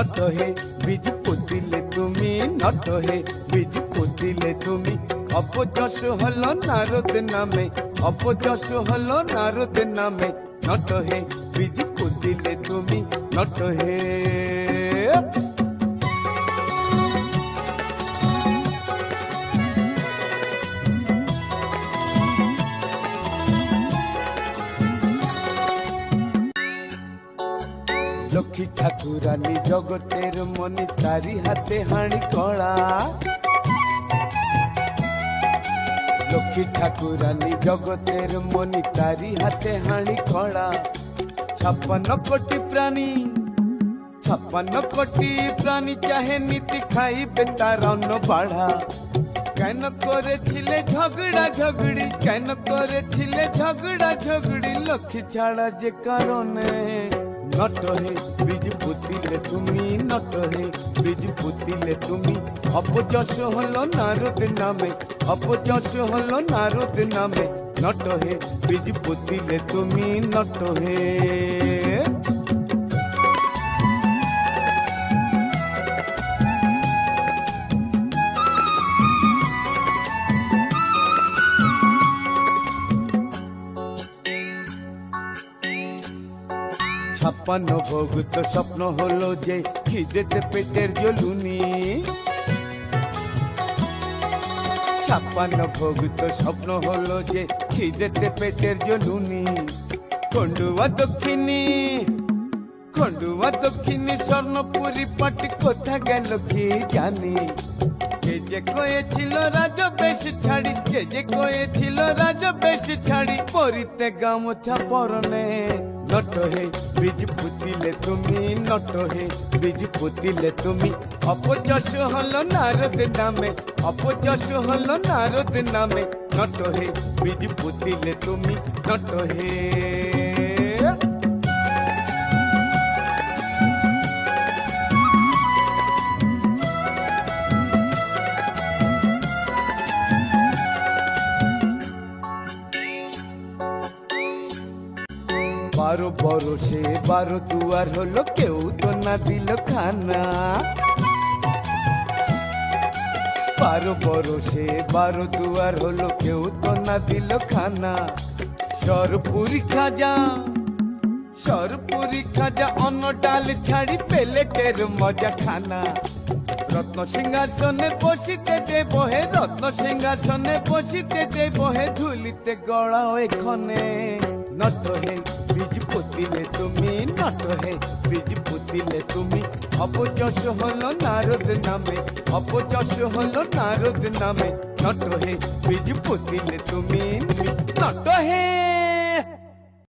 Not হে বীজ পুতিলে তুমি, not হে বীজ পুতিলে তুমি। অপযশ হলো নারদ নামে, অপযশ হলো নারদ নামে। নট হে বীজ পুতিলে তুমি, নট হে। লক্ষ্মী ঠাকুরানী জগতের মনি, তারি হাতে হাঁড়ি কড়া। লক্ষ্মী ঠাকুরানী জগতের মনি, তারি হাতে হাঁড়ি কড়া। 56 কোটি প্রাণী, 56 কোটি প্রাণী চাহে নীতি খাইবে তার অন্ন বাড়া। কেন করেছিলে ঝগড়া ঝগড়ি, কেন করেছিলে ঝগড়া ঝগড়ি, লক্ষ্মী ছাড়া যে কারণে। নট হে বীজ পুতিলে তুমি, নট হে বীজ পুতিলে তুমি। অপযশ হলো নারদ নামে, অপযশ হলো নারদ নামে। নট হে বীজ পুতিলে তুমি, নট হে। ছাপ্পান্ন ভোগ তো স্বপ্ন হলো যে, খিদেতে পেটের জ্বলুনি। 56 ভোগ তো স্বপ্ন হলো যে, খিদেতে পেটের জ্বলুনি। খন্ডুয়া দক্ষিণী, খন্ডুয়া দক্ষিণী, স্বর্ণপুরী পাটি কোথা গেল কি জানি। কে যে কয়েছিল রাজ বেশ ছাড়ি, কে যে কয়েছিল রাজ বেশ ছাড়ি, পরিতে গামছা পরনে। নট হে বীজ পুতিলে তুমি, নট হে বীজ পুতিলে তুমি। অপযশ হলো নারদ নামে, অপযশ হলো নারদ নামে। নট হে বীজ পুতিলে তুমি, নট হে। বারো বরষে 12 দুয়ার হলো, কেউ তো না দিল খানা। 12 বরষে 12 দুয়ার হলো, কেউ তো না দিল খানা। সরপুরি খাজা, সরপুরি খাজা, অন্ন ডাল ছাড়ি প্লেটের মজা খানা। রত্ন সিংহাসনে বসিতে দেব হে, রত্ন সিংহাসনে বসিতে দেব হে, ধুলিতে গড়া এখানে। নট হে বীজ পুতিলে তুমি, নট হে বীজ পুতিলে তুমি। অপযশ হলো নারদ নামে, অপযশ হলো নারদ নামে। নট হে বীজ পুতিলে তুমি, নট হে।